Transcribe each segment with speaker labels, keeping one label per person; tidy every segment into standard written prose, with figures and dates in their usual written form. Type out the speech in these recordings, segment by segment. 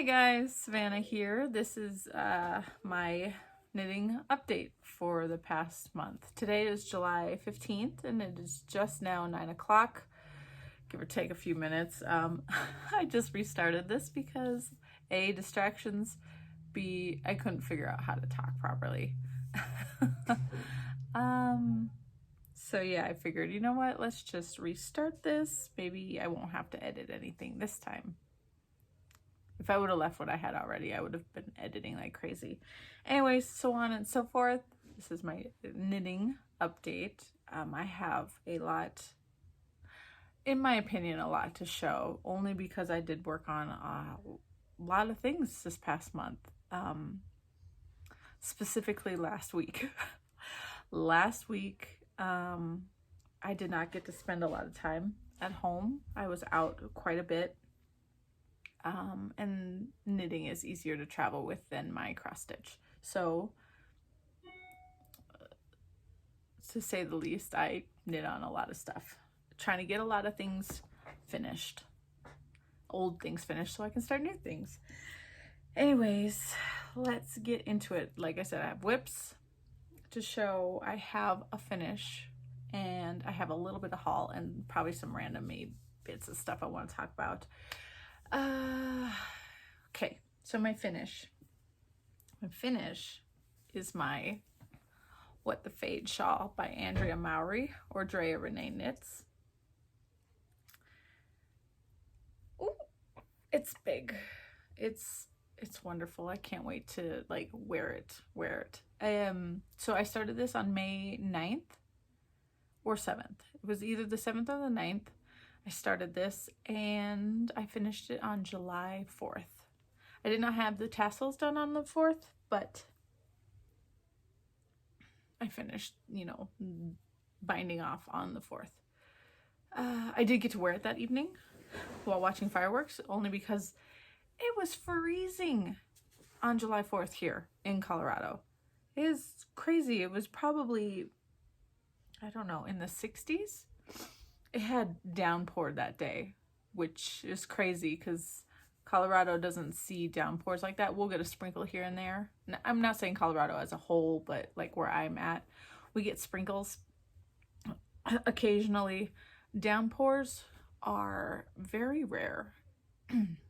Speaker 1: Hey guys, Savannah here. This is my knitting update for the past month. Today is July 15th and it is just now 9 o'clock, give or take a few minutes. I just restarted this because A, distractions, B, I couldn't figure out how to talk properly. So yeah, I figured, you know what, let's just restart this. Maybe I won't have to edit anything this time. If I would have left what I had already, I would have been editing like crazy. Anyways, so on and so forth. This is my knitting update. I have a lot, in my opinion, a lot to show, only because I did work on a lot of things this past month. Specifically last week. Last week, I did not get to spend a lot of time at home. I was out quite a bit. And knitting is easier to travel with than my cross stitch. So, to say the least, I knit on a lot of stuff. Trying to get a lot of things finished. Old things finished so I can start new things. Anyways, let's get into it. Like I said, I have whips to show. I have a finish and I have a little bit of haul and probably some random made bits of stuff I want to talk about. Okay, so my finish is my What the Fade shawl by Andrea Mowry or Drea Renee Knits. Ooh, it's big. It's wonderful. I can't wait to like wear it. So I started this on May 9th or 7th. It was either the 7th or the 9th. I started this and I finished it on July 4th. I did not have the tassels done on the 4th, but I finished, binding off on the 4th. I did get to wear it that evening while watching fireworks, only because it was freezing on July 4th here in Colorado. It is crazy. It was probably, I don't know, in the 60s. It had downpoured that day, which is crazy because Colorado doesn't see downpours like that. We'll get a sprinkle here and there. I'm not saying Colorado as a whole, but like where I'm at, we get sprinkles occasionally. Downpours are very rare.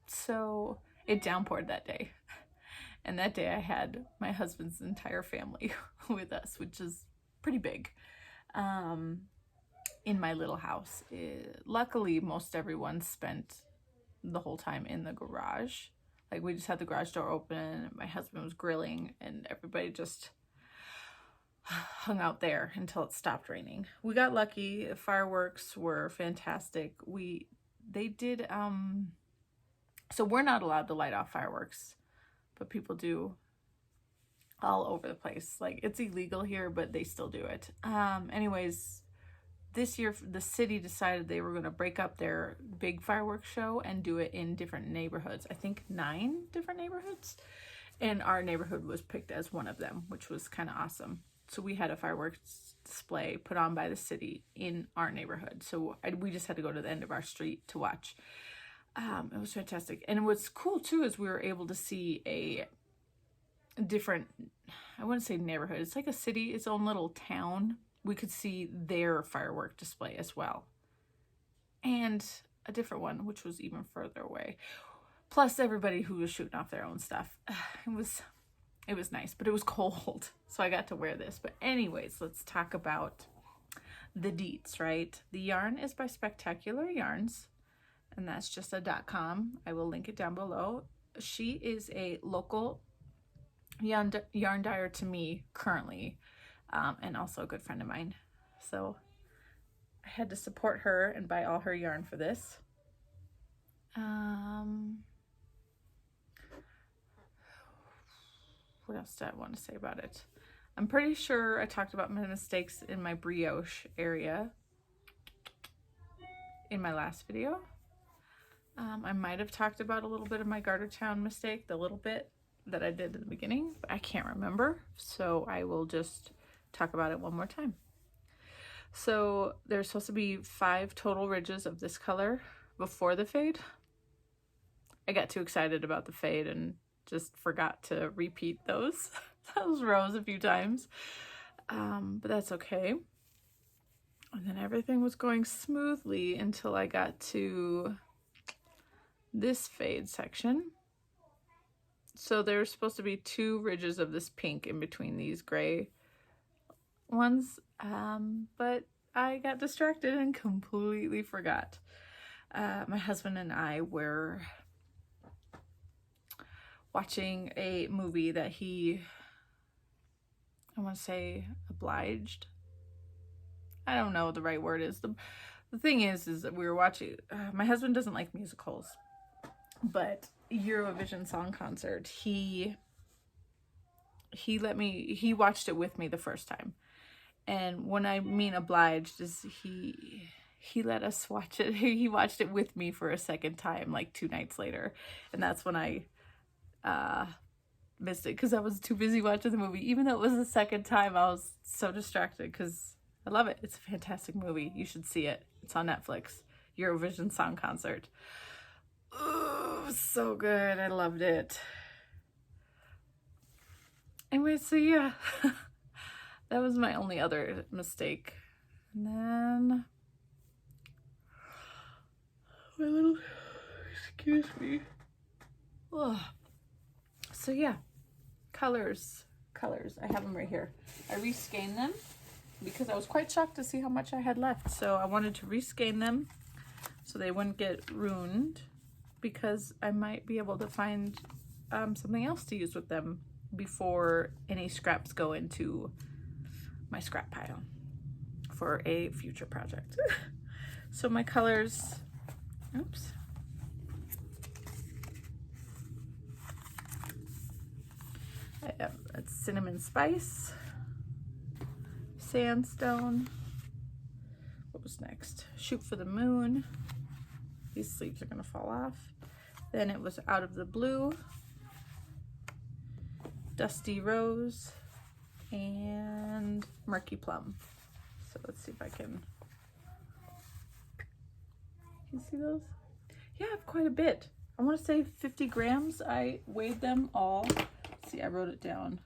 Speaker 1: So it downpoured that day. And that day I had my husband's entire family with us, which is pretty big. In my little house. Luckily, most everyone spent the whole time in the garage. Like, we just had the garage door open, my husband was grilling, and everybody just hung out there until it stopped raining. We got lucky. The fireworks were fantastic. They did, so we're not allowed to light off fireworks, but people do all over the place. Like, it's illegal here, but they still do it. Anyways, this year, the city decided they were going to break up their big fireworks show and do it in different neighborhoods. I think 9 different neighborhoods. And our neighborhood was picked as one of them, which was kind of awesome. So we had a fireworks display put on by the city in our neighborhood. So we just had to go to the end of our street to watch. It was fantastic. And what's cool, too, is we were able to see a different, I wouldn't say neighborhood. It's like a city, its own little town. We could see their firework display as well. And a different one, which was even further away. Plus everybody who was shooting off their own stuff. It was nice, but it was cold. So I got to wear this. But anyways, let's talk about the deets, right? The yarn is by Spectacular Yarns. And that's just a .com. I will link it down below. She is a local yarn dyer to me currently. And also a good friend of mine. So I had to support her and buy all her yarn for this. What else do I want to say about it? I'm pretty sure I talked about my mistakes in my brioche area in my last video. I might have talked about a little bit of my Gartertown mistake, the little bit that I did in the beginning, but I can't remember. So I will just talk about it one more time. So there's supposed to be 5 total ridges of this color before the fade. I got too excited about the fade and just forgot to repeat those rows a few times. But that's okay. And then everything was going smoothly until I got to this fade section. So there's supposed to be 2 ridges of this pink in between these gray ones, but I got distracted and completely forgot. My husband and I were watching a movie that he, I want to say, obliged. I don't know what the right word is. The thing is that we were watching, my husband doesn't like musicals, but Eurovision Song Concert, he watched it with me the first time. And when I mean obliged is he let us watch it. He watched it with me for a second time, like 2 nights later. And that's when I missed it because I was too busy watching the movie. Even though it was the second time, I was so distracted because I love it. It's a fantastic movie. You should see it. It's on Netflix. Eurovision Song Concert. Oh, so good. I loved it. Anyway, so yeah. That was my only other mistake. And then my little, excuse me. Oh. So yeah, colors. I have them right here. I rescanned them because I was quite shocked to see how much I had left. So I wanted to rescan them so they wouldn't get ruined, because I might be able to find something else to use with them before any scraps go into my scrap pile for a future project. So my colors, oops. I have a cinnamon spice, sandstone. What was next? Shoot for the moon. These sleeves are gonna fall off. Then it was out of the blue, dusty rose, and murky plum. So let's see if I can you see those? Yeah, I have quite a bit. I want to say 50 grams. I weighed them all. Let's see, I wrote it down.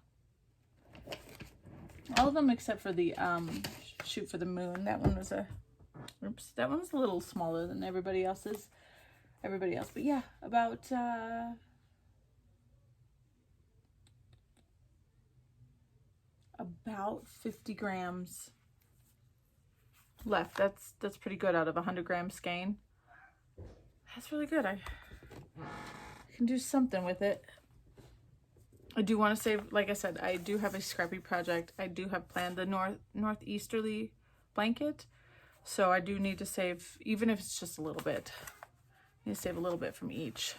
Speaker 1: All of them except for the shoot for the moon. That one was that one's a little smaller than everybody else. But yeah, about about 50 grams left. That's pretty good out of a 100-gram skein. That's really good. I can do something with it. I do want to save, like I said, I do have a scrappy project. I do have planned the northeasterly blanket. So I do need to save, even if it's just a little bit. I need to save a little bit from each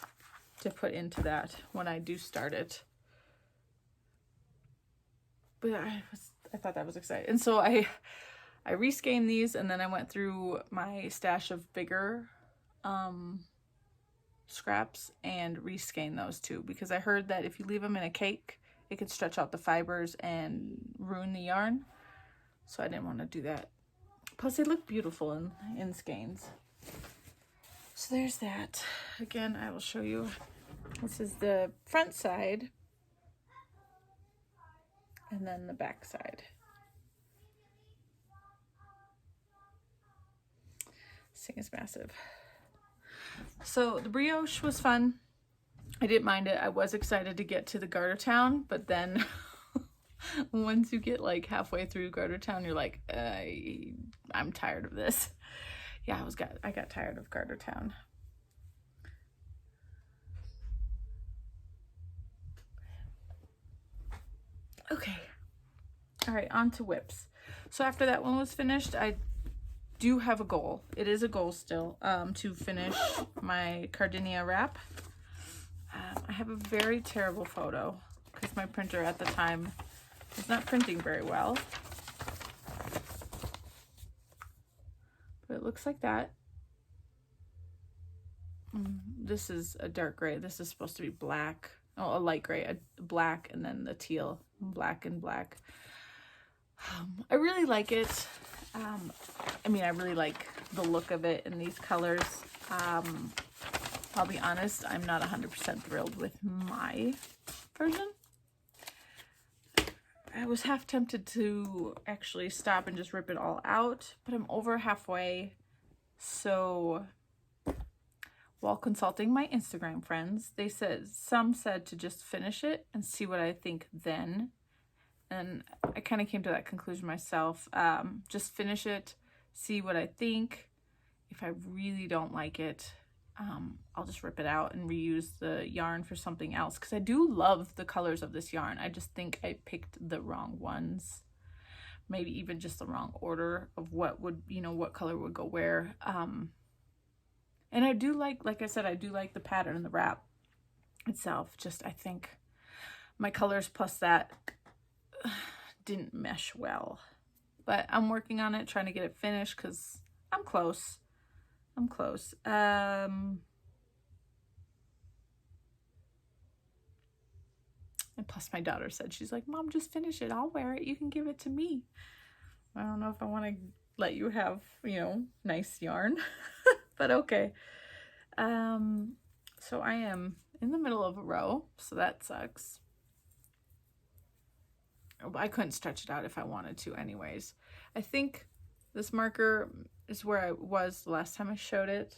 Speaker 1: to put into that when I do start it. But I thought that was exciting. And so I rescanned these, and then I went through my stash of bigger scraps and rescan those too, because I heard that if you leave them in a cake, it could stretch out the fibers and ruin the yarn. So I didn't want to do that. Plus they look beautiful in skeins. So there's that. Again, I will show you. This is the front side and then the back side. This thing is massive. So the brioche was fun. I didn't mind it. I was excited to get to the garter town, but then once you get like halfway through garter town, you're like, I'm tired of this. Yeah, I got tired of garter town. Okay. All right, on to whips. So after that one was finished, I do have a goal. It is a goal still, to finish my Cardinia wrap. I have a very terrible photo because my printer at the time was not printing very well. But it looks like that. This is a dark gray. This is supposed to be black. Oh, a light gray, a black, and then the teal, black and black. I really like it. I mean, I really like the look of it in these colors. I'll be honest, I'm not 100% thrilled with my version. I was half tempted to actually stop and just rip it all out, but I'm over halfway. So while consulting my Instagram friends, some said to just finish it and see what I think then. And I kind of came to that conclusion myself. Just finish it, see what I think. If I really don't like it, I'll just rip it out and reuse the yarn for something else, because I do love the colors of this yarn. I just think I picked the wrong ones, maybe even just the wrong order of what would, what color would go where. And I do like I said, I do like the pattern and the wrap itself. Just I think my colors plus that didn't mesh well, but I'm working on it, trying to get it finished, because I'm close. And plus my daughter said, she's like, Mom, just finish it. I'll wear it. You can give it to me. I don't know if I want to let you have, nice yarn, but okay. So I am in the middle of a row, so that sucks. I couldn't stretch it out if I wanted to anyways. I think this marker is where I was the last time I showed it,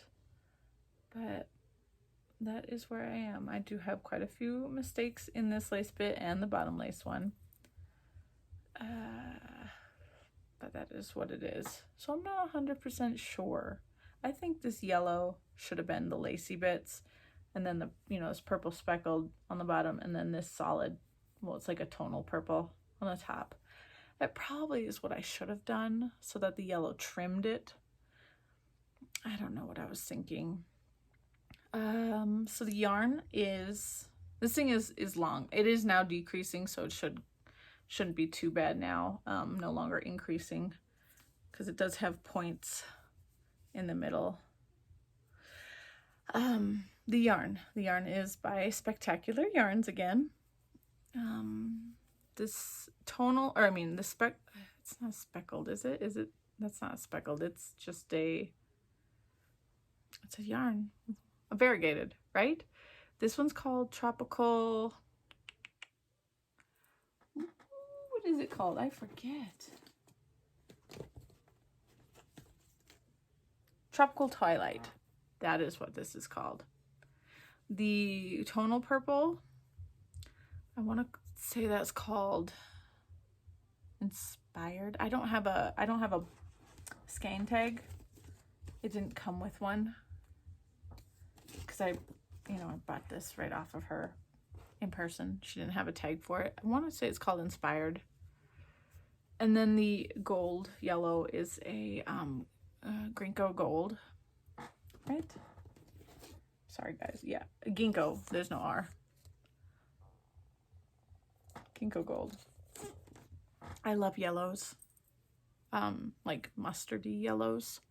Speaker 1: but that is where I am. I do have quite a few mistakes in this lace bit and the bottom lace one, but that is what it is. So I'm not 100% sure. I think this yellow should have been the lacy bits, and then the this purple speckled on the bottom, and then this solid, well, it's like a tonal purple on the top. That probably is what I should have done, so that the yellow trimmed it. I don't know what I was thinking. So the yarn is, this thing is long. It is now decreasing, so it shouldn't be too bad now. No longer increasing, because it does have points in the middle. The yarn is by Spectacular Yarns again. This tonal, or I mean the it's not speckled, is it? That's not speckled. It's just it's a yarn, a variegated, right? This one's called Tropical, what is it called? I forget. Tropical Twilight. That is what this is called. The tonal purple, I want to say that's called Inspired. I don't have a skein tag. It didn't come with one, because I bought this right off of her in person. She didn't have a tag for it. I want to say it's called Inspired. And then the gold yellow is a Ginkgo gold, right? Sorry guys, yeah, Ginkgo, there's no R. Ginkgo gold. I love yellows, like mustardy yellows,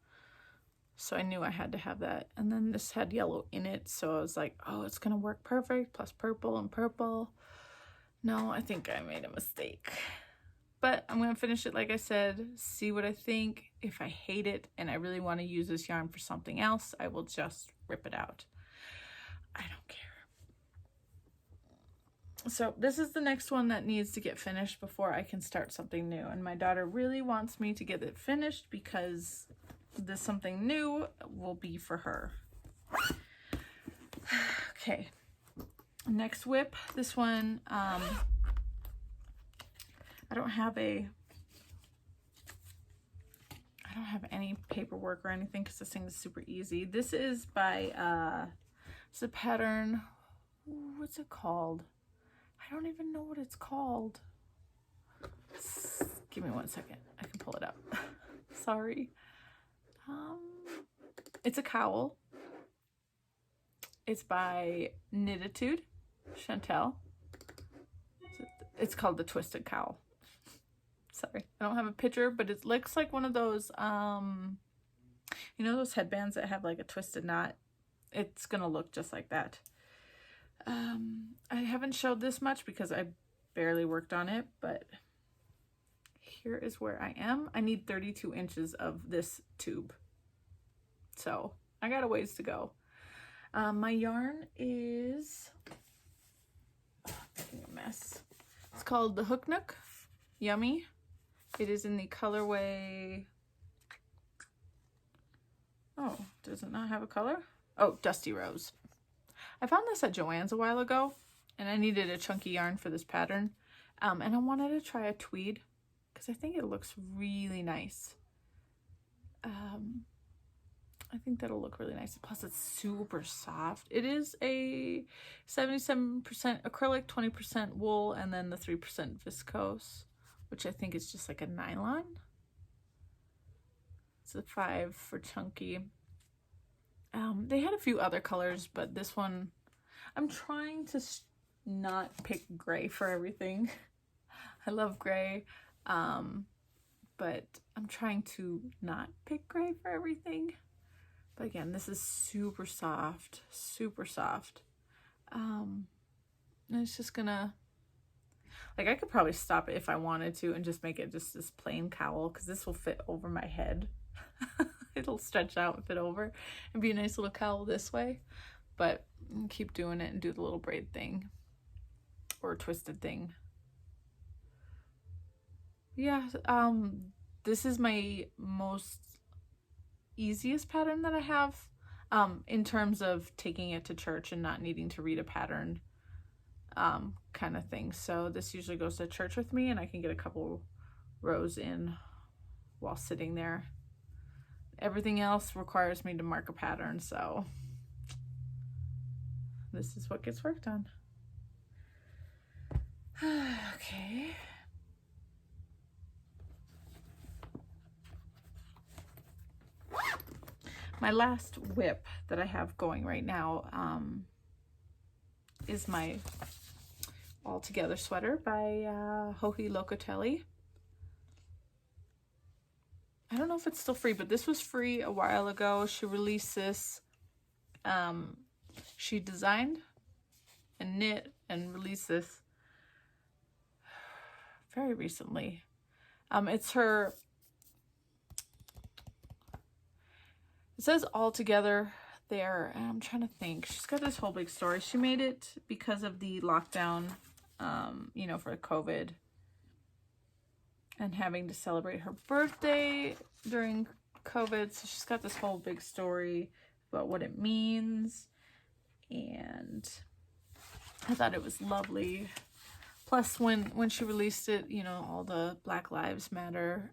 Speaker 1: so I knew I had to have that. And then this had yellow in it, so I was like, oh, it's gonna work perfect, plus purple and purple. No, I think I made a mistake, but I'm gonna finish it, like I said, see what I think. If I hate it and I really want to use this yarn for something else, I will just rip it out. I don't care. So this is the next one that needs to get finished before I can start something new. And my daughter really wants me to get it finished, because this something new will be for her. Okay. Next whip. This one, I don't have any paperwork or anything, because this thing is super easy. This is by, it's a pattern. What's it called? I don't even know what it's called. Give me 1 second. I can pull it up. Sorry. It's a cowl. It's by Knititude, Chantel. It's called the Twisted Cowl. Sorry, I don't have a picture, but it looks like one of those, those headbands that have like a twisted knot. It's gonna look just like that. I haven't showed this much because I barely worked on it, but here is where I am. I need 32 inches of this tube, so I got a ways to go. My yarn is making a mess. It's called the Hook Nook Yummy. It is in the colorway. Oh, does it not have a color? Oh, Dusty Rose. I found this at Joann's a while ago, and I needed a chunky yarn for this pattern. And I wanted to try a tweed because I think it looks really nice. I think that'll look really nice. Plus, it's super soft. It is a 77% acrylic, 20% wool, and then the 3% viscose, which I think is just like a nylon. It's a 5 for chunky. They had a few other colors, but this one, I'm trying to not pick gray for everything. I love gray, but I'm trying to not pick gray for everything. But again, this is super soft, super soft. And it's just gonna, like, I could probably stop it if I wanted to and just make it just this plain cowl, because this will fit over my head. It'll stretch out and fit over and be a nice little cowl this way. But keep doing it and do the little braid thing or twisted thing. Yeah, this is my most easiest pattern that I have in terms of taking it to church and not needing to read a pattern kind of thing. So this usually goes to church with me, and I can get a couple rows in while sitting there. Everything else requires me to mark a pattern, so this is what gets worked on. Okay. My last whip that I have going right now is my All Together sweater by Joji Locatelli. I don't know if it's still free, but this was free a while ago. She released this. She designed and knit and released this very recently. It's her, it says All Together there, and I'm trying to think. She's got this whole big story. She made it because of the lockdown, you know, for COVID and having to celebrate her birthday during COVID. So she's got this whole big story about what it means, and I thought it was lovely. Plus, when she released it, you know, all the Black Lives Matter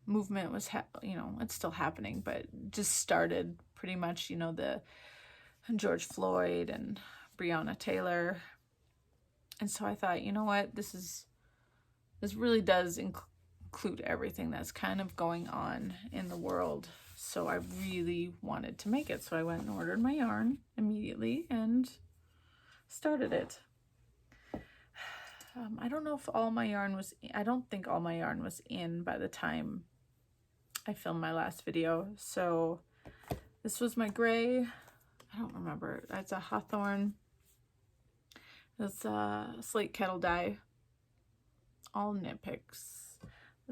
Speaker 1: movement was, you know, it's still happening, but just started pretty much, you know, the George Floyd and Breonna Taylor. And so I thought, you know what, this really does include everything that's kind of going on in the world. So I really wanted to make it. So I went and ordered my yarn immediately and started it. I don't know if all my yarn was, I don't think all my yarn was in by the time I filmed my last video. So this was my gray, I don't remember, it's a Hawthorne, it's a slate kettle dye, all knit picks.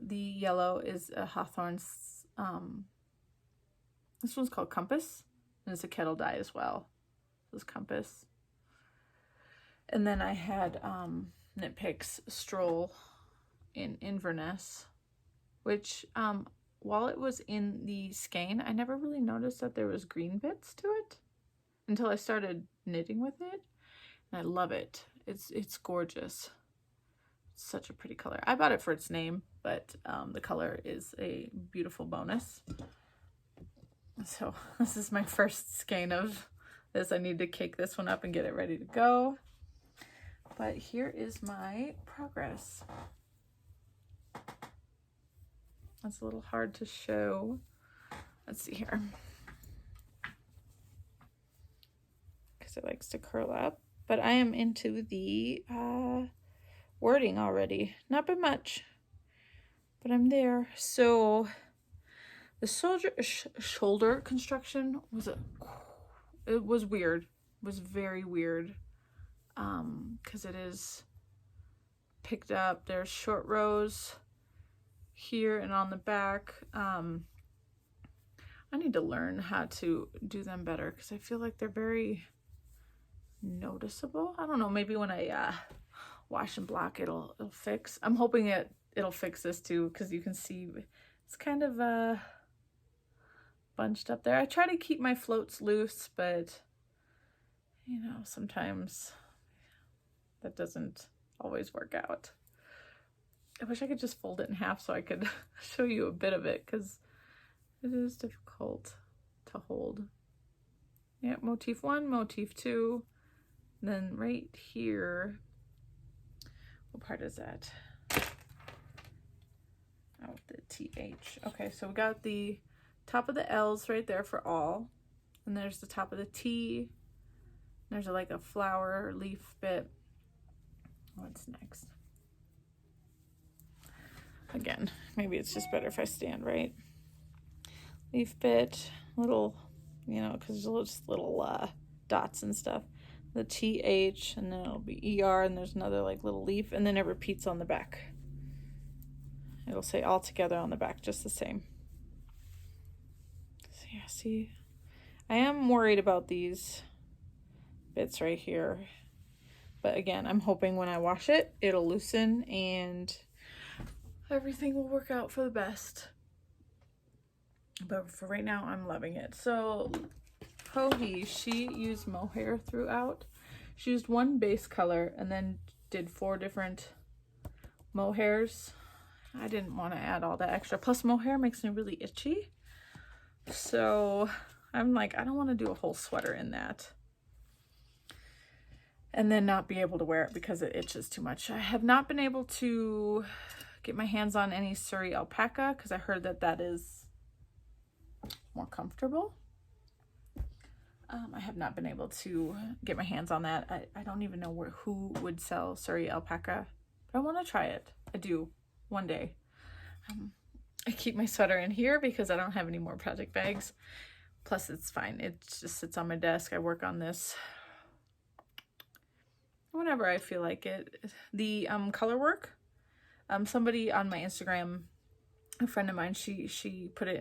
Speaker 1: The yellow is a Hawthorne, this one's called Compass, and it's a kettle dye as well. This is Compass. And then I had Knit Picks Stroll in Inverness, which while it was in the skein, I never really noticed that there was green bits to it until I started knitting with it, and I love it. It's gorgeous. It's such a pretty color. I bought it for its name, but the color is a beautiful bonus. So this is my first skein of this. I need to cake this one up and get it ready to go. But here is my progress. That's a little hard to show. Let's see here. Because it likes to curl up. But I am into the wording already. Not by much, but I'm there. So the shoulder construction was it was weird. It was very weird. Because it is picked up. There's short rows here and on the back. I I need to learn how to do them better because I feel like they're very noticeable. I don't know, maybe when I wash and block it'll fix. I'm hoping it'll fix this too, because you can see it's kind of bunched up there. I try to keep my floats loose, but you know, sometimes that doesn't always work out. I wish I could just fold it in half so I could show you a bit of it, because it is difficult to hold. Yeah, motif 1, motif 2, then right here, what part is that? Oh, the TH. Okay, so we got the top of the L's right there for all, and there's the top of the T. There's like a flower leaf bit. What's next? Again, maybe it's just better if I stand right. Leaf bit, little, you know, because there's just little dots and stuff. The TH, and then it'll be ER, and there's another like little leaf, and then it repeats on the back. It'll say all together on the back, just the same. So yeah, see, I am worried about these bits right here. But again, I'm hoping when I wash it, it'll loosen and everything will work out for the best. But for right now, I'm loving it. So Kohi, she used mohair throughout. She used one base color and then did 4 different mohairs. I didn't want to add all that extra. Plus mohair makes me really itchy. So I'm like, I don't want to do a whole sweater in that and then not be able to wear it because it itches too much. I have not been able to get my hands on any Surrey alpaca because I heard that that is more comfortable. I have not been able to get my hands on that. I don't even know who would sell Surrey alpaca, but I want to try it. I do one day. I keep my sweater in here because I don't have any more project bags. Plus it's fine. It just sits on my desk. I work on this whenever I feel like it. The color work, somebody on my Instagram, a friend of mine, she put it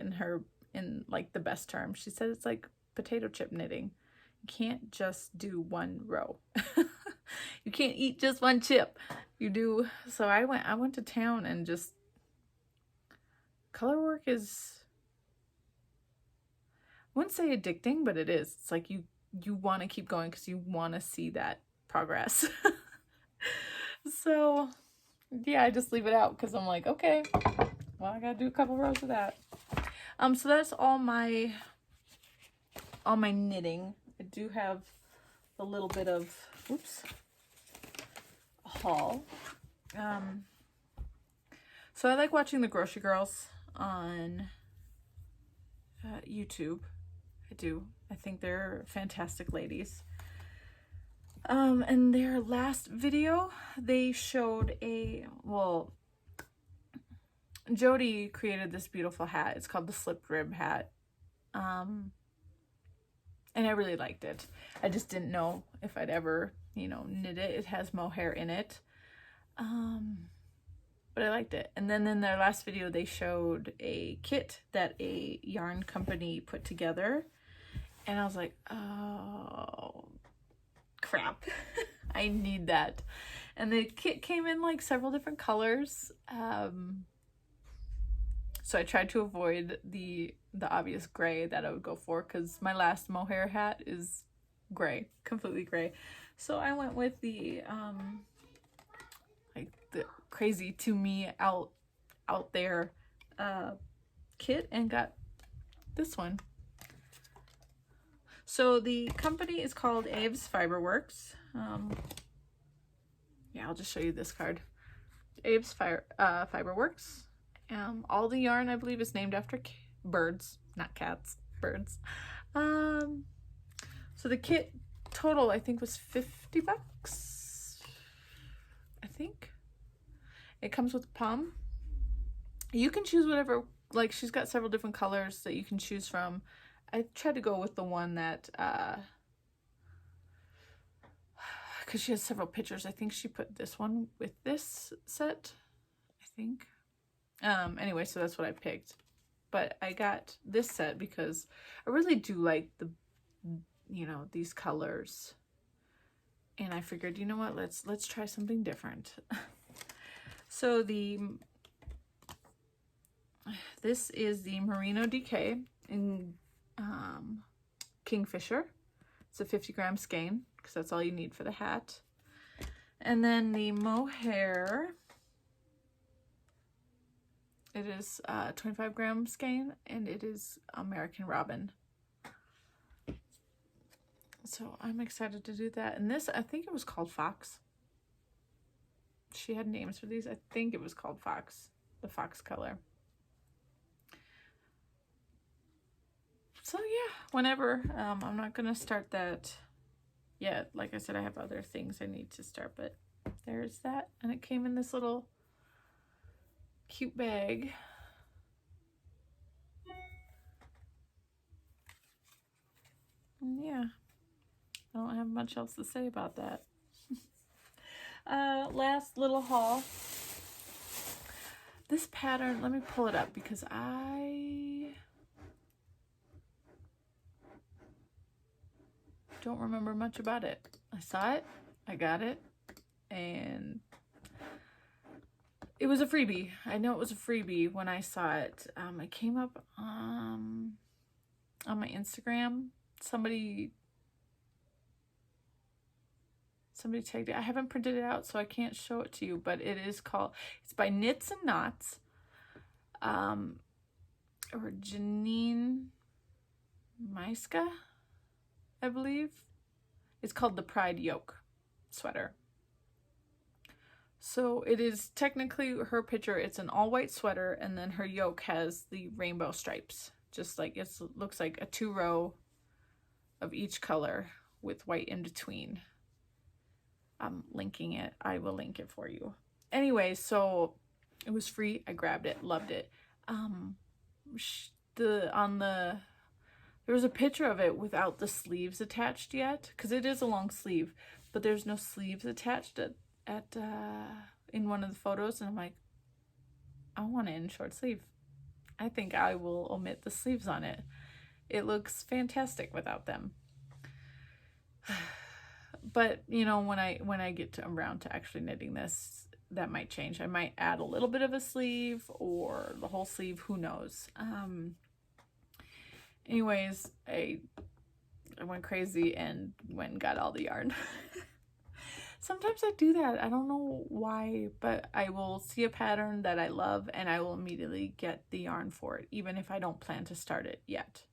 Speaker 1: in like the best term. She said it's like potato chip knitting. You can't just do one row. You can't eat just one chip. You do. So I went to town and just, color work is, I wouldn't say addicting, but it is. It's like you want to keep going because you want to see that progress. So yeah, I just leave it out because I'm like, okay, well, I gotta do a couple rows of that. So that's all my knitting. I do have a little bit of, oops, a haul. So I like watching the Grocery Girls on YouTube. I do. I think they're fantastic ladies. And their last video, they showed Jody created this beautiful hat. It's called the slip rib hat. And I really liked it. I just didn't know if I'd ever, you know, knit it. It has mohair in it. But I liked it. And then in their last video, they showed a kit that a yarn company put together. And I was like, oh, crap. I need that. And the kit came in like several different colors. So I tried to avoid the obvious gray that I would go for because my last mohair hat is gray, completely gray. So I went with the like the crazy to me out there kit and got this one. So the company is called Abe's Fiberworks. Yeah, I'll just show you this card. Abe's Fiberworks. All the yarn, I believe, is named after birds, not cats, birds. So the kit total, I think, was $50. I think. It comes with a pom. You can choose whatever, like she's got several different colors that you can choose from. I tried to go with the one that, because she has several pictures. I think she put this one with this set, I think. Anyway, so that's what I picked. but I got this set because I really do like the, you know, these colors. And I figured, you know what, let's try something different. So this is the Merino DK in Kingfisher. It's a 50-gram skein because that's all you need for the hat. And then the mohair, it is 25-gram skein, and it is American Robin. So I'm excited to do that. And this, I think it was called Fox. She had names for these. I think it was called Fox, the Fox color. So yeah, whenever. I'm not going to start that yet. Like I said, I have other things I need to start, but there's that. And it came in this little cute bag. And yeah, I don't have much else to say about that. Last little haul. This pattern, let me pull it up because I don't remember much about it. I saw it, I got it, and it was a freebie. I know it was a freebie when I saw it. It came up on my Instagram. Somebody tagged it. I haven't printed it out, so I can't show it to you, but it is called, it's by Knits and Knots, or Janine Maiska, I believe. It's called the Pride Yoke sweater. So it is technically her picture. It's an all white sweater, and then her yoke has the rainbow stripes, just like it looks like a 2-row of each color with white in between. I'm linking it. I will link it for you. Anyway, so it was free. I grabbed it, loved it. There was a picture of it without the sleeves attached yet, because it is a long sleeve, but there's no sleeves attached in one of the photos, and I'm like, I want it in short sleeve. I think I will omit the sleeves on it. It looks fantastic without them. But you know, when I get around to actually knitting this, that might change. I might add a little bit of a sleeve or the whole sleeve, who knows. Anyways, I went crazy and went and got all the yarn. Sometimes I do that. I don't know why, but I will see a pattern that I love and I will immediately get the yarn for it, even if I don't plan to start it yet.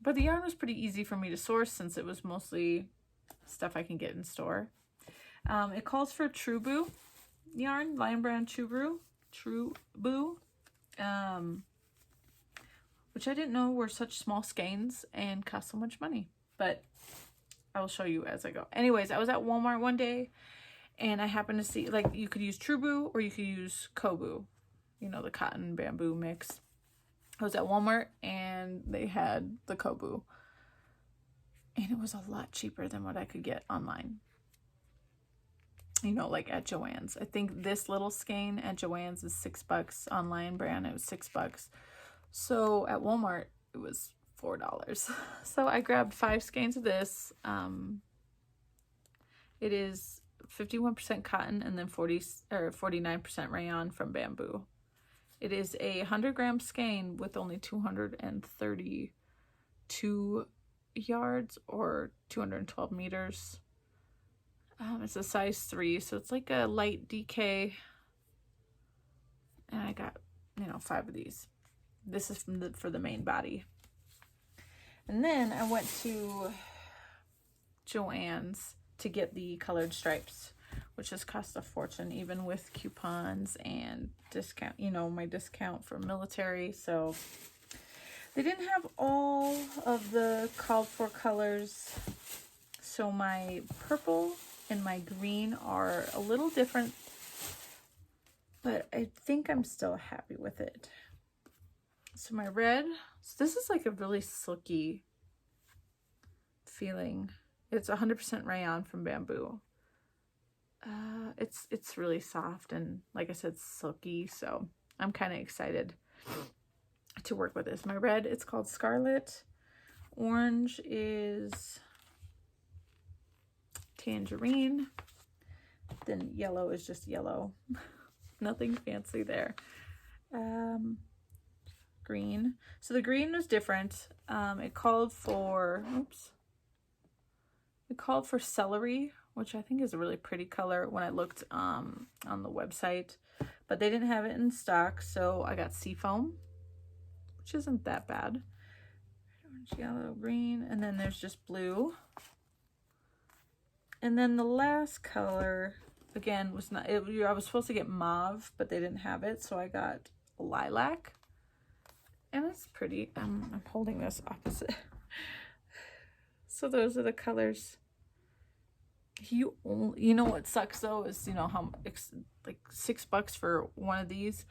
Speaker 1: But the yarn was pretty easy for me to source since it was mostly stuff I can get in store. It calls for True Boo yarn, Lion Brand True Boo, which I didn't know were such small skeins and cost so much money, but I will show you as I go. Anyways, I was at Walmart one day and I happened to see, like, you could use True Boo or you could use Kobu, you know, the cotton bamboo mix. I was at Walmart and they had the Kobu, and it was a lot cheaper than what I could get online. You know, like at Joann's. I think this little skein at Joann's is $6. Online brand, it was $6. So at Walmart, it was $4. So I grabbed 5 skeins of this. It is 51% cotton and then 49% rayon from bamboo. It is a 100-gram skein with only 232 yards or 212 meters. It's a size 3, so it's like a light DK. And I got, 5 of these. This is for the main body. And then I went to Joann's to get the colored stripes, which has cost a fortune, even with coupons and discount, my discount for military. So they didn't have all of the called for colors. So my purple and my green are a little different, but I think I'm still happy with it. So my red, so this is like a really silky feeling. It's 100% rayon from bamboo. It's really soft and, like I said, silky. So I'm kind of excited to work with this. My red, it's called Scarlet. Orange is Tangerine. Then yellow is just yellow. Nothing fancy there. Green. So the green was different. It called for, it called for celery, which I think is a really pretty color when I looked on the website, but they didn't have it in stock, so I got Seafoam, which isn't that bad. Orange, yellow, green, and then there's just blue. And then the last color, again, was not, I was supposed to get mauve, but they didn't have it, so I got lilac. And it's pretty. I'm holding this opposite. So those are the colors. You know what sucks though is, you know, how like $6 for one of these.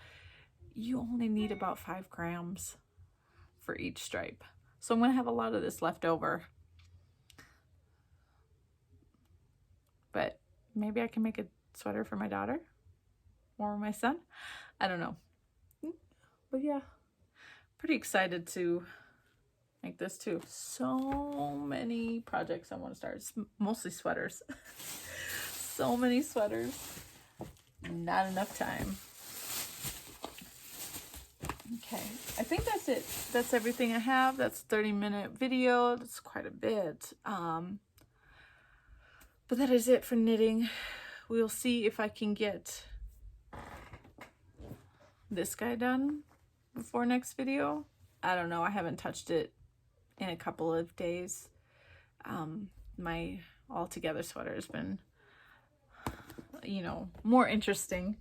Speaker 1: You only need about 5 grams for each stripe. So I'm gonna have a lot of this left over. But maybe I can make a sweater for my daughter or my son. I don't know. But yeah, pretty excited to make this too. So many projects I want to start. It's mostly sweaters. So many sweaters. Not enough time. Okay, I think that's it. That's everything I have. That's a 30-minute video. That's quite a bit. But that is it for knitting. We'll see if I can get this guy done before next video. I don't know. I haven't touched it in a couple of days. My all together sweater has been, you know, more interesting.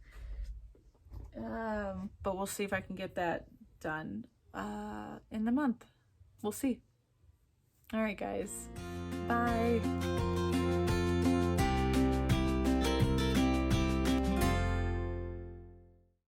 Speaker 1: But we'll see if I can get that done in the month. We'll see. All right, guys. Bye.